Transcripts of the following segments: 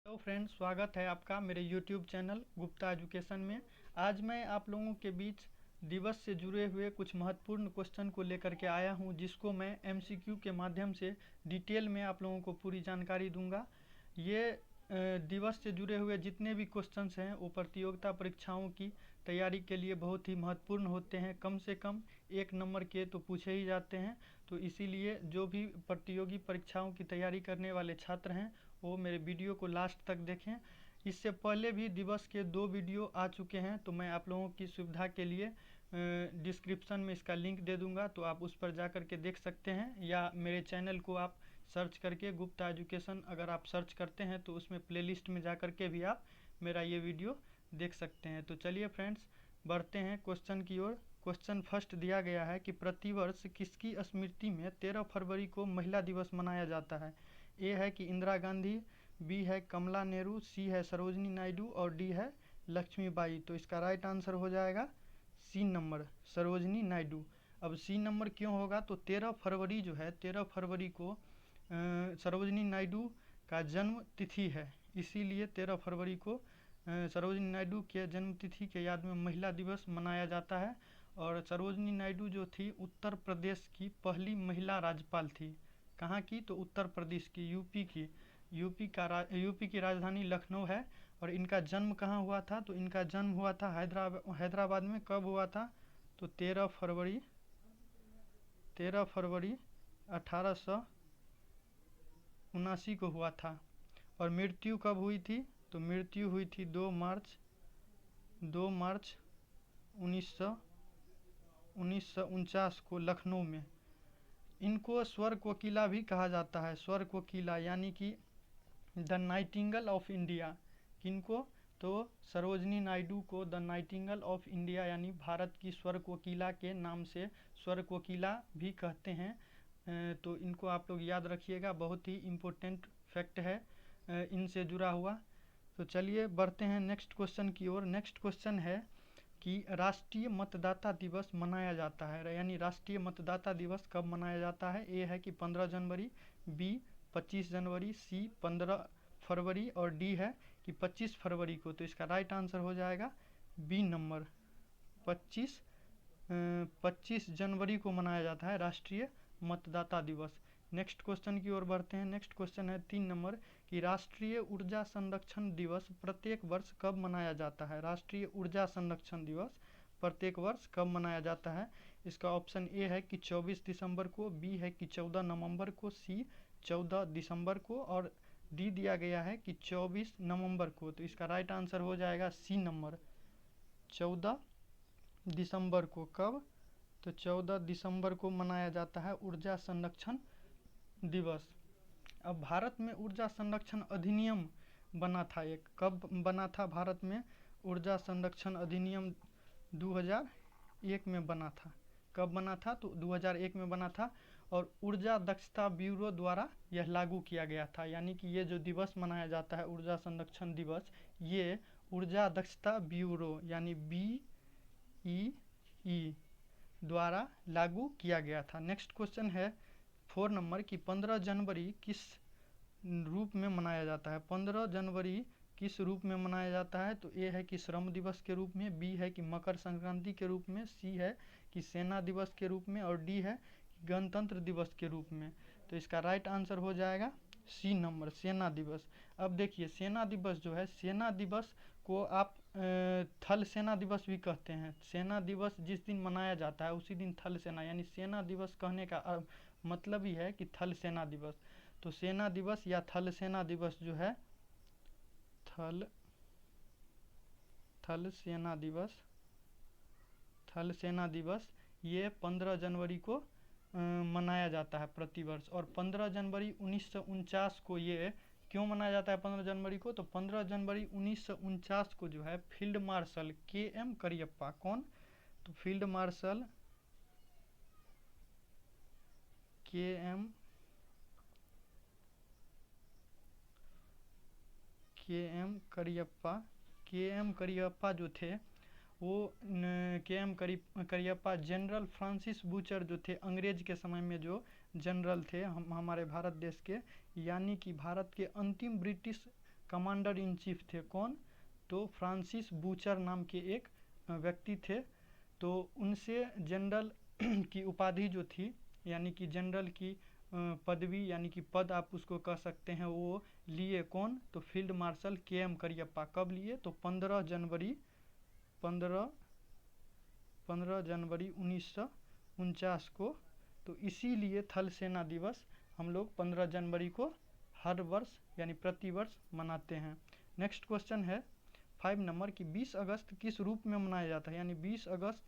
Hello friends, स्वागत है आपका मेरे यूट्यूब चैनल गुप्ता एजुकेशन में। आज मैं आप लोगों के बीच दिवस से जुड़े हुए कुछ महत्वपूर्ण क्वेश्चन को लेकर के आया हूं, जिसको मैं एमसीक्यू के माध्यम से डिटेल में आप लोगों को पूरी जानकारी दूंगा। ये दिवस से जुड़े हुए जितने भी क्वेश्चंस हैं वो प्रतियोगिता परीक्षाओं की तैयारी के लिए बहुत ही महत्वपूर्ण होते हैं। कम से कम 1 नंबर के तो पूछे ही जाते हैं। तो इसीलिए जो भी प्रतियोगी परीक्षाओं की तैयारी करने वाले छात्र हैं वो मेरे वीडियो को लास्ट तक देखें। इससे पहले भी दिवस के 2 वीडियो आ चुके हैं, तो मैं आप लोगों की सुविधा के लिए डिस्क्रिप्शन में इसका लिंक दे दूंगा, तो आप उस पर जा कर के देख सकते हैं, या मेरे चैनल को आप सर्च करके गुप्ता एजुकेशन अगर आप सर्च करते हैं तो उसमें प्लेलिस्ट में जा कर के भी आप मेरा ये वीडियो देख सकते हैं। तो चलिए फ्रेंड्स, बढ़ते हैं क्वेश्चन की ओर। क्वेश्चन फर्स्ट दिया गया है कि प्रतिवर्ष किसकी स्मृति में 13 फरवरी को महिला दिवस मनाया जाता है। ए है कि इंदिरा गांधी, बी है कमला नेहरू, सी है सरोजनी नायडू और डी है लक्ष्मीबाई। तो इसका राइट आंसर हो जाएगा सी नंबर, सरोजनी नायडू। अब सी नंबर क्यों होगा, तो 13 फरवरी जो है, 13 फरवरी को सरोजनी नायडू का जन्म तिथि है, इसीलिए 13 फरवरी को सरोजनी नायडू के जन्म तिथि के याद में महिला दिवस मनाया जाता है। और सरोजनी नायडू जो थी उत्तर प्रदेश की पहली महिला राज्यपाल थी। कहाँ की, तो उत्तर प्रदेश की, यूपी की। यूपी की राजधानी लखनऊ है। और इनका जन्म कहाँ हुआ था, तो इनका जन्म हुआ था हैदराबाद में। कब हुआ था, तो 13 फरवरी 1879 को हुआ था। और मृत्यु कब हुई थी, तो मृत्यु हुई थी 2 मार्च 1949 को लखनऊ में। इनको स्वर कोकिला भी कहा जाता है, स्वर कोकिला, यानी कि द नाइटिंगेल ऑफ इंडिया। किनको, तो सरोजनी नायडू को द नाइटिंगेल ऑफ इंडिया यानी भारत की स्वर कोकिला के नाम से स्वर कोकिला भी कहते हैं। तो इनको आप लोग याद रखिएगा, बहुत ही इम्पोर्टेंट फैक्ट है इनसे जुड़ा हुआ। तो चलिए बढ़ते हैं नेक्स्ट क्वेश्चन की ओर। नेक्स्ट क्वेश्चन है कि राष्ट्रीय मतदाता दिवस मनाया जाता है, यानी राष्ट्रीय मतदाता दिवस कब मनाया जाता है। ए है कि 15 जनवरी, बी 25 जनवरी, सी 15 फरवरी और डी है कि 25 फरवरी को। तो इसका राइट आंसर हो जाएगा बी नंबर, 25 जनवरी को मनाया जाता है राष्ट्रीय मतदाता दिवस। नेक्स्ट क्वेश्चन की ओर बढ़ते हैं। नेक्स्ट क्वेश्चन है 3 नंबर कि राष्ट्रीय ऊर्जा संरक्षण दिवस प्रत्येक वर्ष कब मनाया जाता है। राष्ट्रीय ऊर्जा संरक्षण दिवस प्रत्येक वर्ष कब मनाया जाता है। इसका ऑप्शन ए है कि 24 दिसंबर को, बी है कि 14 नवंबर को, सी 14 दिसंबर को और डी दिया गया है कि 24 नवंबर को। तो इसका राइट आंसर हो जाएगा सी नंबर, 14 दिसंबर को। कब, तो 14 दिसंबर को मनाया जाता है ऊर्जा संरक्षण दिवस। अब भारत में ऊर्जा संरक्षण अधिनियम बना था एक, कब बना था भारत में ऊर्जा संरक्षण अधिनियम, 2001 में बना था। कब बना था, तो 2001 में बना था। और ऊर्जा दक्षता ब्यूरो द्वारा यह लागू किया गया था, यानी कि ये जो दिवस मनाया जाता है ऊर्जा संरक्षण दिवस, ये ऊर्जा दक्षता ब्यूरो यानी BEE द्वारा लागू किया गया था। नेक्स्ट क्वेश्चन है 4 नंबर कि 15 जनवरी किस रूप में मनाया जाता है। 15 जनवरी किस रूप में मनाया जाता है, तो ए है कि श्रम दिवस के रूप में, बी है कि मकर संक्रांति के रूप में, सी है कि सेना दिवस के रूप में और डी है कि गणतंत्र दिवस के रूप में। तो इसका राइट आंसर हो जाएगा सी नंबर, सेना दिवस। अब देखिए, सेना दिवस जो है, सेना दिवस को आप थल सेना दिवस भी कहते हैं। सेना दिवस जिस दिन मनाया जाता है उसी दिन थल सेना, यानी सेना दिवस कहने का मतलब ही है कि थल सेना दिवस। तो सेना दिवस या थल सेना दिवस जो है, थल सेना दिवस ये 15 जनवरी को मनाया जाता है प्रतिवर्ष। और 15 जनवरी 1949 को ये क्यों मनाया जाता है 15 जनवरी को, तो 15 जनवरी 1949 को जो है फील्ड मार्शल KM करियप्पा, कौन, तो फील्ड मार्शल KM करियप्पा जो थे वो KM Cariappa general Francis butcher जो थे अंग्रेज के समय में जो जनरल थे हमारे भारत देश के, यानी कि भारत के अंतिम ब्रिटिश कमांडर इन चीफ थे। कौन? तो फ्रांसिस बूचर नाम के एक व्यक्ति थे। तो उनसे जनरल की उपाधि जो थी, यानी कि जनरल की पदवी यानी कि पद आप उसको कह सकते हैं, वो लिए कौन? तो फील्ड मार्शल के.एम. करियप्पा। कब लिए? तो 15 जनवरी 1949 को। तो इसीलिए थल सेना दिवस हम लोग 15 जनवरी को हर वर्ष यानी प्रतिवर्ष मनाते हैं। नेक्स्ट क्वेश्चन है 5 नंबर की 20 अगस्त किस रूप में मनाया जाता है, यानी 20 अगस्त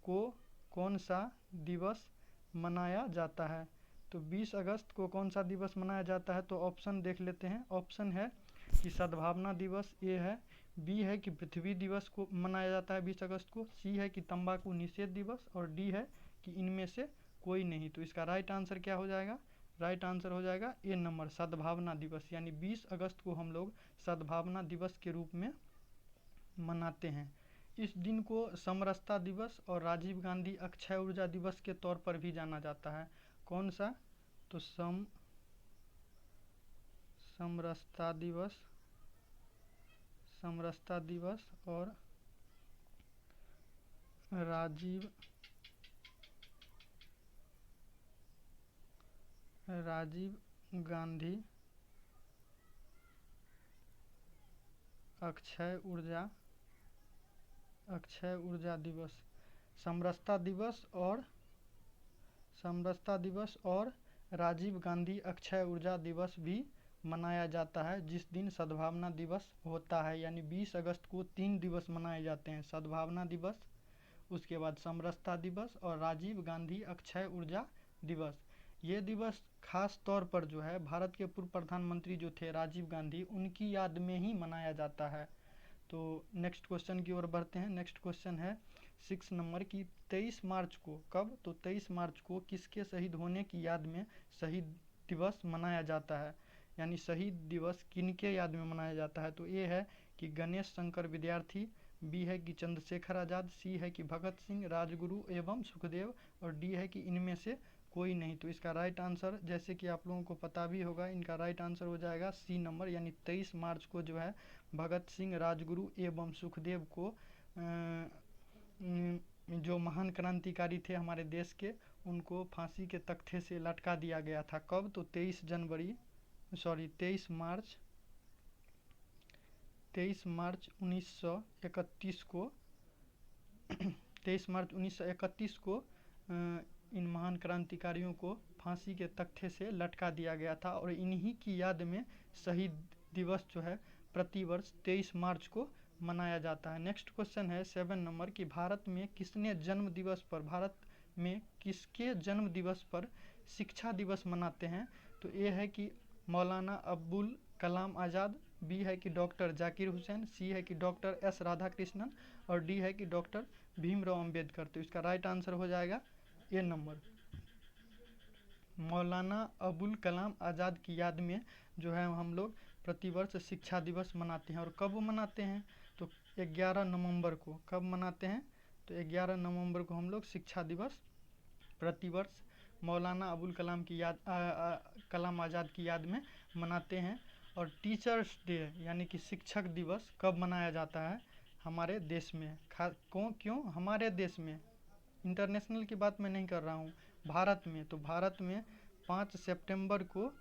को कौन सा दिवस मनाया जाता है? तो 20 अगस्त को कौन सा दिवस मनाया जाता है? तो ऑप्शन देख लेते हैं। ऑप्शन है कि सद्भावना दिवस, ए है, बी है कि पृथ्वी दिवस को मनाया जाता है 20 अगस्त को, सी है कि तंबाकू निषेध दिवस, और डी है कि इनमें से कोई नहीं। तो इसका राइट आंसर क्या हो जाएगा? राइट आंसर हो जाएगा ए नंबर, सद्भावना दिवस। यानी 20 अगस्त को हम लोग सद्भावना दिवस के रूप में मनाते हैं। इस दिन को समरसता दिवस और राजीव गांधी अक्षय ऊर्जा दिवस के तौर पर भी जाना जाता है। कौन सा? तो समरसता दिवस और राजीव गांधी अक्षय ऊर्जा दिवस। समरसता दिवस और राजीव गांधी अक्षय ऊर्जा दिवस भी मनाया जाता है जिस दिन सद्भावना दिवस होता है। यानी 20 अगस्त को 3 दिवस मनाए जाते हैं, सद्भावना दिवस, उसके बाद समरसता दिवस और राजीव गांधी अक्षय ऊर्जा दिवस। ये दिवस खास तौर पर जो है भारत के पूर्व प्रधानमंत्री जो थे राजीव गांधी, उनकी याद में ही मनाया जाता है। तो नेक्स्ट क्वेश्चन की ओर बढ़ते हैं। नेक्स्ट क्वेश्चन है 6 नंबर की 23 मार्च को, कब? तो 23 मार्च को किसके शहीद होने की याद में शहीद दिवस मनाया जाता है, यानी शहीद दिवस किनके याद में मनाया जाता है? तो ए है कि गणेश शंकर विद्यार्थी, बी है कि चंद्रशेखर आज़ाद, सी है कि भगत सिंह, राजगुरु एवं सुखदेव, और डी है कि इनमें से कोई नहीं। तो इसका राइट आंसर, जैसे कि आप लोगों को पता भी होगा, इनका राइट आंसर हो जाएगा सी नंबर, यानी 23 मार्च को जो है भगत सिंह, राजगुरु एवं सुखदेव को जो महान क्रांतिकारी थे हमारे देश के, उनको फांसी के तख्ते से लटका दिया गया था। कब? तो 23 मार्च 1931 को 23 मार्च 1931 को इन महान क्रांतिकारियों को फांसी के तख्ते से लटका दिया गया था, और इन्हीं की याद में शहीद दिवस जो है प्रतिवर्ष 23 मार्च को मनाया जाता है। नेक्स्ट क्वेश्चन है 7 नंबर की भारत में किसके जन्म दिवस पर शिक्षा दिवस मनाते हैं? तो ए है कि मौलाना अब्दुल कलाम आज़ाद, बी है कि डॉक्टर जाकिर हुसैन, सी है कि डॉक्टर एस राधाकृष्णन, और डी है कि डॉक्टर भीमराव अंबेडकर। तो इसका राइट आंसर हो जाएगा ए नंबर, मौलाना अबुल कलाम आज़ाद की याद में जो है हम लोग प्रतिवर्ष शिक्षा दिवस मनाते हैं। और कब मनाते हैं? तो 11 नवंबर को। कब मनाते हैं? तो 11 नवंबर को हम लोग शिक्षा दिवस प्रतिवर्ष मौलाना अबुल कलाम की याद कलाम आज़ाद की याद में मनाते हैं। और टीचर्स डे यानी कि शिक्षक दिवस कब मनाया जाता है हमारे देश में? क्यों हमारे देश में? इंटरनेशनल की बात मैं नहीं कर रहा हूँ, भारत में। तो भारत में 5 सितंबर को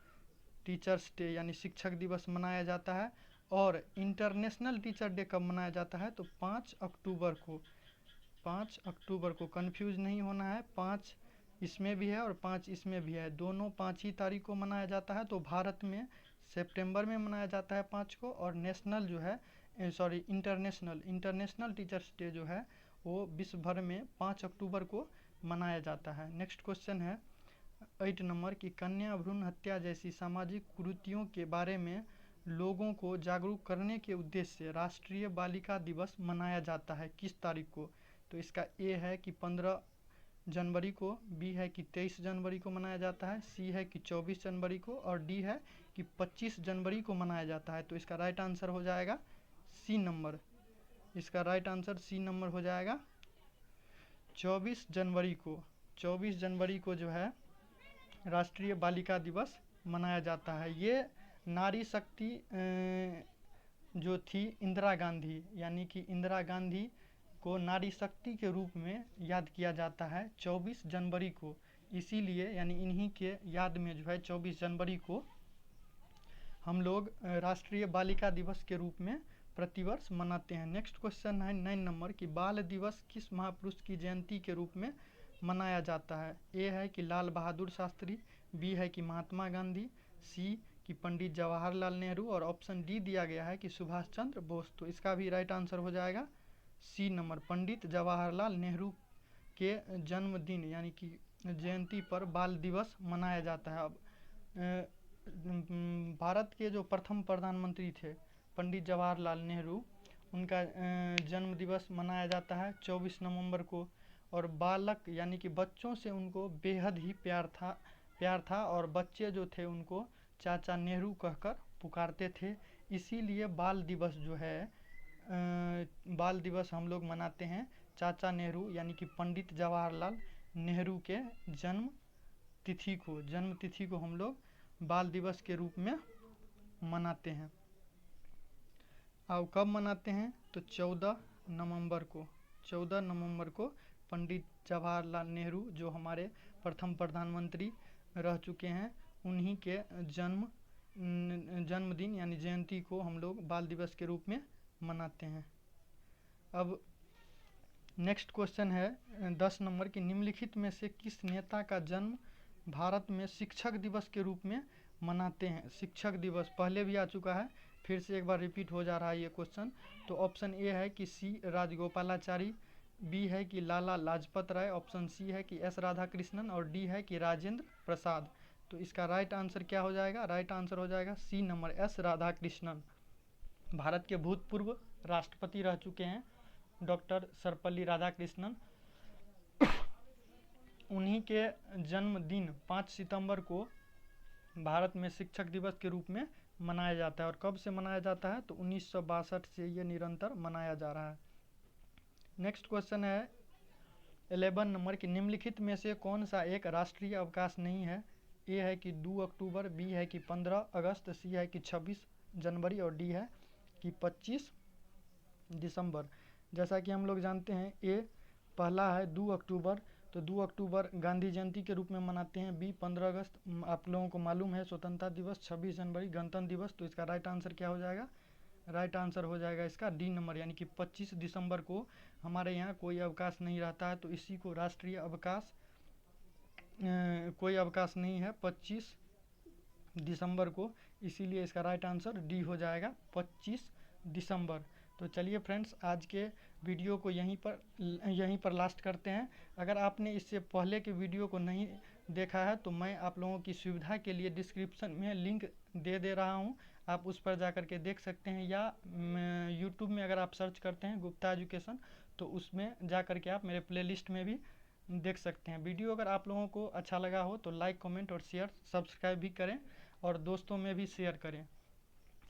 टीचर्स डे यानी शिक्षक दिवस मनाया जाता है। और इंटरनेशनल टीचर डे कब मनाया जाता है? तो 5 अक्टूबर को। 5 अक्टूबर को, कंफ्यूज नहीं होना है, 5 इसमें भी है और 5 इसमें भी है, दोनों 5 ही तारीख को मनाया जाता है। तो भारत में सितंबर में मनाया जाता है 5 को, और नेशनल जो है इंटरनेशनल टीचर्स डे जो है वो विश्व भर में 5 अक्टूबर को मनाया जाता है। नेक्स्ट क्वेश्चन है 8 नंबर की कन्या भ्रूण हत्या जैसी सामाजिक कुरीतियों के बारे में लोगों को जागरूक करने के उद्देश्य से राष्ट्रीय बालिका दिवस मनाया जाता है किस तारीख को? तो इसका ए है कि 15 जनवरी को, बी है कि 23 जनवरी को मनाया जाता है, सी है कि 24 जनवरी को, और डी है कि 25 जनवरी को मनाया जाता है। तो इसका राइट आंसर हो जाएगा सी नंबर, इसका राइट आंसर सी नंबर हो जाएगा 24 जनवरी को। 24 जनवरी को जो है राष्ट्रीय बालिका दिवस मनाया जाता है। ये नारी शक्ति जो थी इंदिरा गांधी, यानी कि इंदिरा गांधी को नारी शक्ति के रूप में याद किया जाता है 24 जनवरी को। इसीलिए यानी इन्हीं के याद में जो है 24 जनवरी को हम लोग राष्ट्रीय बालिका दिवस के रूप में प्रतिवर्ष मनाते हैं। नेक्स्ट क्वेश्चन है 9 नंबर की बाल दिवस किस महापुरुष की जयंती के रूप में मनाया जाता है। ए है कि लाल बहादुर शास्त्री, बी है कि महात्मा गांधी, सी कि पंडित जवाहरलाल नेहरू और ऑप्शन डी दिया गया है कि सुभाष चंद्र बोस। तो इसका भी राइट आंसर हो जाएगा सी नंबर, पंडित जवाहरलाल नेहरू के जन्मदिन यानी कि जयंती पर बाल दिवस मनाया जाता है। अब भारत के जो प्रथम प्रधानमंत्री थे पंडित जवाहरलाल नेहरू, उनका जन्म दिवस मनाया जाता है 24 नवंबर को। और बालक यानी कि बच्चों से उनको बेहद ही प्यार था और बच्चे जो थे उनको चाचा नेहरू कहकर पुकारते थे। इसीलिए बाल दिवस जो है बाल दिवस हम लोग मनाते हैं चाचा नेहरू यानी कि पंडित जवाहरलाल नेहरू के जन्म तिथि को हम लोग बाल दिवस के रूप में मनाते हैं। अब कब मनाते हैं तो 14 नवंबर को पंडित जवाहरलाल नेहरू जो हमारे प्रथम प्रधानमंत्री रह चुके हैं, उन्हीं के जन्मदिन यानी जयंती को हम लोग बाल दिवस के रूप में मनाते हैं। अब नेक्स्ट क्वेश्चन है 10 नंबर की निम्नलिखित में से किस नेता का जन्म भारत में शिक्षक दिवस के रूप में मनाते हैं। शिक्षक दिवस पहले भी आ चुका है, फिर से एक बार रिपीट हो जा रहा है ये क्वेश्चन। तो ऑप्शन ए है कि सी राजगोपालाचारी, बी है कि लाला लाजपत राय, ऑप्शन सी है कि एस राधाकृष्णन और डी है कि राजेंद्र प्रसाद। तो इसका राइट आंसर क्या हो जाएगा, राइट आंसर हो जाएगा C number S Radhakrishnan. Bharat के भूतपूर्व राष्ट्रपति रह चुके हैं डॉक्टर सर्वपल्ली राधाकृष्णन। उन्हीं के जन्मदिन 5 सितंबर को भारत में शिक्षक दिवस के रूप में मनाया जाता है। और कब से मनाया जाता है तो 1962 से ये निरंतर मनाया जा रहा है। नेक्स्ट क्वेश्चन है 11 नंबर की निम्नलिखित में से कौन सा एक राष्ट्रीय अवकाश नहीं है। ए है कि 2 अक्टूबर, बी है कि 15 अगस्त, सी है कि 26 जनवरी और डी है कि 25 दिसंबर। जैसा कि हम लोग जानते हैं ए पहला है 2 अक्टूबर, तो 2 अक्टूबर गांधी जयंती के रूप में मनाते हैं। बी 15 अगस्त आप लोगों को मालूम है स्वतंत्रता दिवस, 26 जनवरी गणतंत्र दिवस। तो इसका राइट आंसर क्या हो जाएगा, राइट आंसर हो जाएगा इसका डी नंबर यानी कि 25 दिसंबर को हमारे यहाँ कोई अवकाश नहीं रहता है, तो इसी को राष्ट्रीय अवकाश कोई अवकाश नहीं है 25 दिसंबर को, इसीलिए इसका राइट आंसर डी हो जाएगा 25 दिसंबर। तो चलिए फ्रेंड्स, आज के वीडियो को यहीं पर लास्ट करते हैं। अगर आपने इससे पहले के वीडियो को नहीं देखा है तो मैं आप लोगों की सुविधा के लिए डिस्क्रिप्शन में लिंक दे रहा हूं, आप उस पर जा कर के देख सकते हैं। या यूट्यूब में अगर आप सर्च करते हैं गुप्ता एजुकेशन तो उसमें जा कर के आप मेरे प्लेलिस्ट में भी देख सकते हैं। वीडियो अगर आप लोगों को अच्छा लगा हो तो लाइक, कमेंट और शेयर, सब्सक्राइब भी करें और दोस्तों में भी शेयर करें,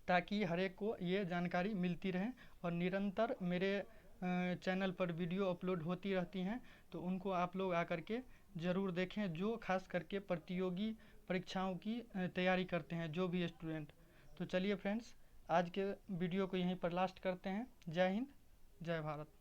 ताकि हर एक को ये जानकारी मिलती रहे। और निरंतर मेरे चैनल पर वीडियो अपलोड होती रहती हैं, तो उनको आप लोग आकर के ज़रूर देखें, जो खास करके प्रतियोगी परीक्षाओं की तैयारी करते हैं जो भी स्टूडेंट। तो चलिए फ्रेंड्स, आज के वीडियो को यहीं पर लास्ट करते हैं। जय हिंद, जय भारत।